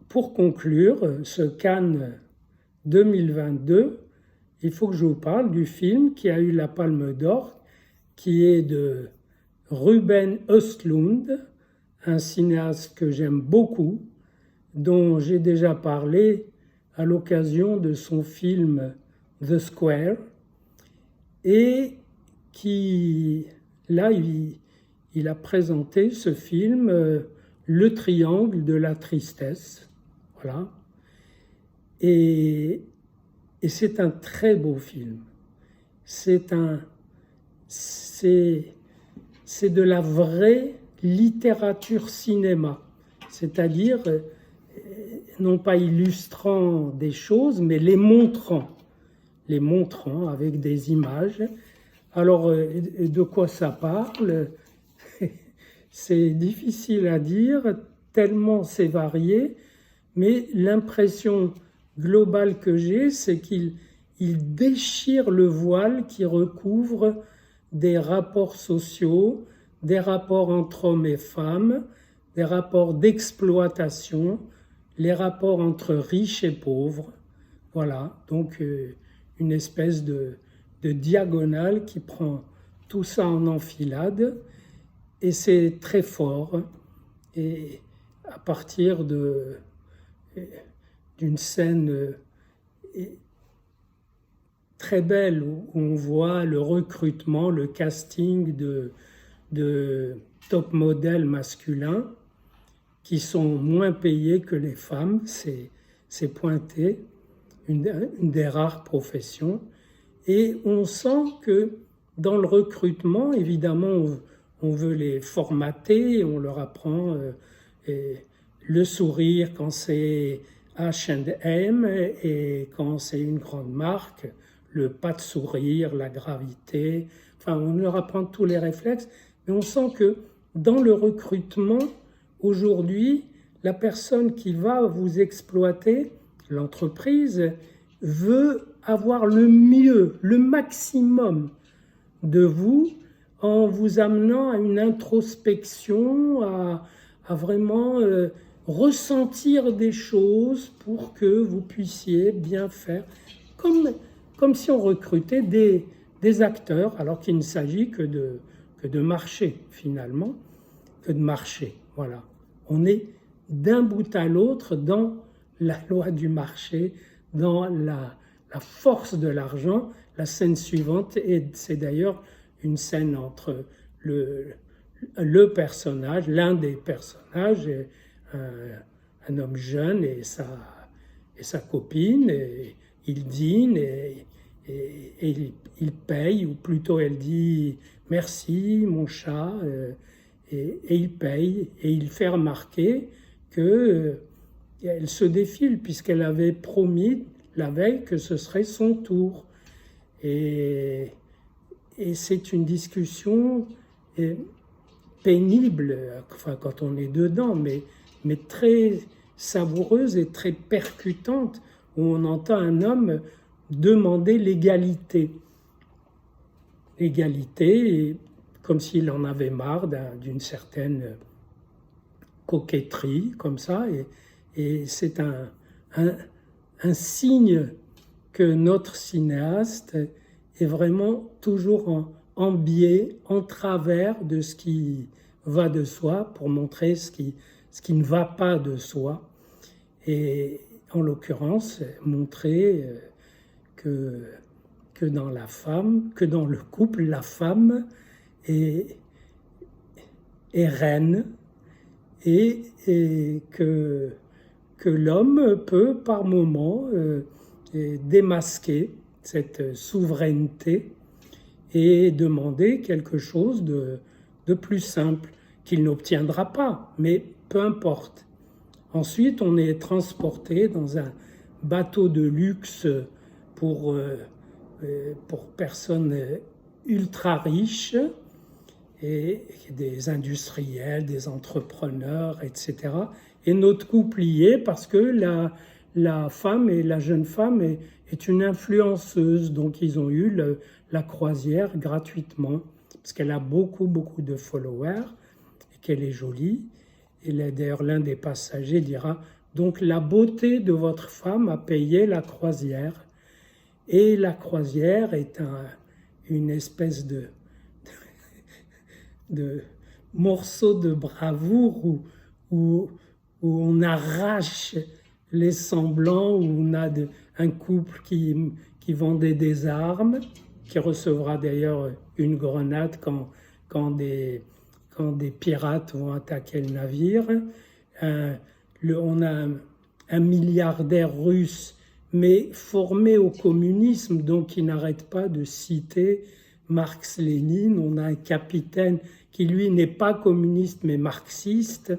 pour conclure ce Cannes 2022, il faut que je vous parle du film qui a eu la Palme d'Or, qui est de Ruben Östlund, un cinéaste que j'aime beaucoup, dont j'ai déjà parlé à l'occasion de son film The Square, et qui, là, il a présenté ce film, Le Triangle de la Tristesse, voilà, et c'est un très beau film. C'est de la vraie littérature cinéma, c'est-à-dire non pas illustrant des choses, mais les montrant avec des images. Alors, de quoi ça parle? C'est difficile à dire, tellement c'est varié, mais l'impression globale que j'ai, c'est qu'il déchire le voile qui recouvre des rapports sociaux, des rapports entre hommes et femmes, des rapports d'exploitation, les rapports entre riches et pauvres. Voilà, donc une espèce de diagonale qui prend tout ça en enfilade, et c'est très fort. Et à partir d'une scène très belle où on voit le recrutement, le casting de top modèles masculins qui sont moins payés que les femmes, c'est pointé, une des rares professions. Et on sent que dans le recrutement, évidemment, on veut les formater, on leur apprend le sourire quand c'est H&M et quand c'est une grande marque, le pas de sourire, la gravité, enfin on leur apprend tous les réflexes, mais on sent que dans le recrutement, aujourd'hui, la personne qui va vous exploiter, l'entreprise, veut avoir le mieux, le maximum de vous en vous amenant à une introspection, à vraiment ressentir des choses pour que vous puissiez bien faire, comme si on recrutait des acteurs, alors qu'il ne s'agit que de marcher finalement, que de marcher. Voilà. On est d'un bout à l'autre dans la loi du marché, dans la force de l'argent. La scène suivante, et c'est d'ailleurs une scène entre le personnage, l'un des personnages, un homme jeune et sa copine, et ils dînent et il paye, ou plutôt elle dit « merci mon chat », et il paye, et il fait remarquer qu'elle se défile puisqu'elle avait promis la veille que ce serait son tour. Et c'est une discussion pénible, enfin quand on est dedans, mais très savoureuse et très percutante, où on entend un homme demander l'égalité. L'égalité, comme s'il en avait marre d'une certaine coquetterie, comme ça, et c'est un signe que notre cinéaste est vraiment toujours en biais, en travers de ce qui va de soi, pour montrer ce qui ne va pas de soi. Et en l'occurrence, montrer que dans la femme, que dans le couple, la femme est reine, et que l'homme peut par moments démasquer cette souveraineté et demander quelque chose de plus simple, qu'il n'obtiendra pas, mais peu importe. Ensuite, on est transporté dans un bateau de luxe pour personnes ultra riches, et des industriels, des entrepreneurs, etc. Et notre couple y est parce que la femme, et la jeune femme est une influenceuse, donc ils ont eu la croisière gratuitement, parce qu'elle a beaucoup de followers, et qu'elle est jolie. Et d'ailleurs, l'un des passagers dira Donc la beauté de votre femme a payé la croisière. Et la croisière est une espèce de morceau de bravoure où on arrache les semblants, où on a un couple qui vendait des armes, qui recevra d'ailleurs une grenade quand des pirates vont attaquer le navire. On a un milliardaire russe, mais formé au communisme, donc il n'arrête pas de citer Marx-Lénine. On a un capitaine qui, lui, n'est pas communiste, mais marxiste,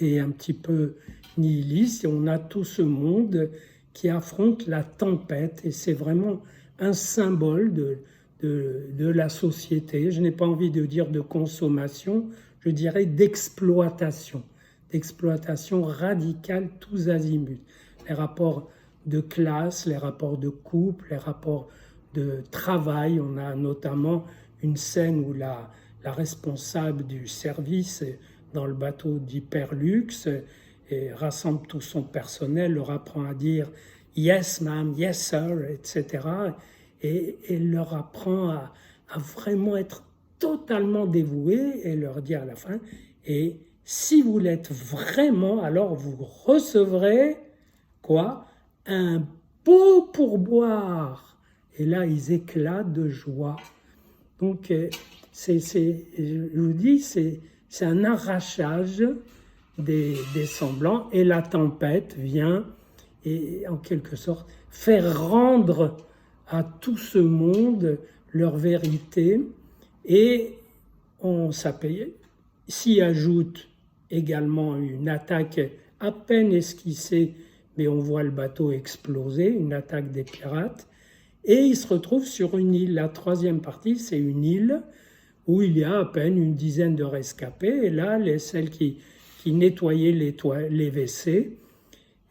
et un petit peu nihiliste. Et on a tout ce monde qui affronte la tempête, et c'est vraiment un symbole de la société. Je n'ai pas envie de dire de consommation, je dirais d'exploitation radicale tous azimuts. Les rapports de classe, les rapports de couple, les rapports de travail. On a notamment une scène où la responsable du service dans le bateau d'Hyperluxe et rassemble tout son personnel, leur apprend à dire « yes ma'am, yes sir », etc. Et leur apprend à vraiment être totalement dévoué et leur dit à la fin « et si vous l'êtes vraiment, alors vous recevrez quoi ? Un beau pourboire ». Et là, ils éclatent de joie. Donc, je vous dis, c'est un arrachage des semblants, et la tempête vient, et en quelque sorte, faire rendre à tout ce monde leur vérité, et on s'y ajoute également une attaque à peine esquissée, mais on voit le bateau exploser, une attaque des pirates, et ils se retrouvent sur une île. La troisième partie, c'est une île où il y a à peine une dizaine de rescapés, et là, celle qui nettoyait les WC,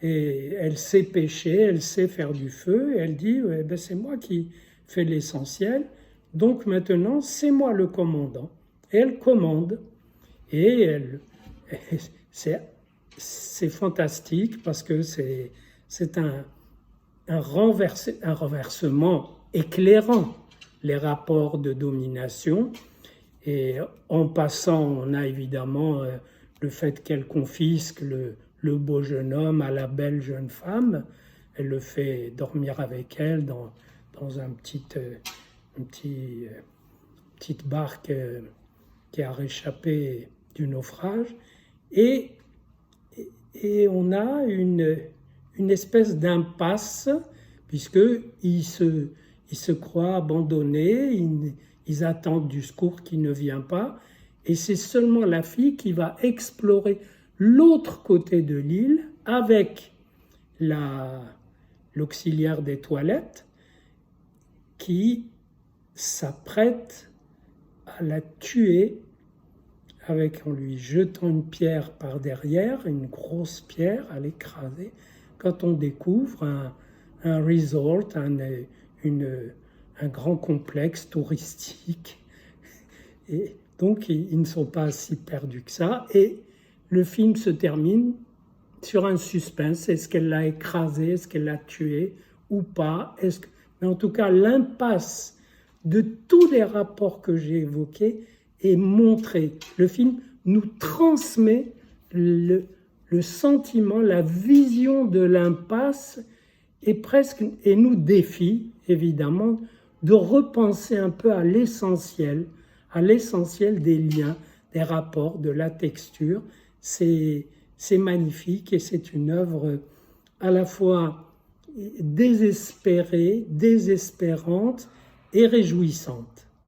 et elle sait pêcher, elle sait faire du feu, et elle dit c'est moi qui fais l'essentiel, donc maintenant c'est moi le commandant. Et elle commande, et c'est fantastique parce que c'est un renversement éclairant les rapports de domination. Et en passant, on a évidemment le fait qu'elle confisque le beau jeune homme à la belle jeune femme. Elle le fait dormir avec elle dans une petite barque qui a réchappé du naufrage. Et on a une espèce d'impasse, puisqu'ils se croient abandonnés, ils attendent du secours qui ne vient pas, et c'est seulement la fille qui va explorer l'autre côté de l'île avec l'auxiliaire des toilettes qui s'apprête à la tuer en lui jetant une pierre par derrière, une grosse pierre à l'écraser, quand on découvre un resort, un grand complexe touristique. Et donc, ils ne sont pas si perdus que ça. Et le film se termine sur un suspense. Est-ce qu'elle l'a écrasé? Est-ce qu'elle l'a tué ou pas? Mais en tout cas, l'impasse de tous les rapports que j'ai évoqués est montré. Le film nous transmet le sentiment, la vision de l'impasse et nous défie, évidemment, de repenser un peu à l'essentiel des liens, des rapports, de la texture. C'est magnifique et c'est une œuvre à la fois désespérée, désespérante et réjouissante.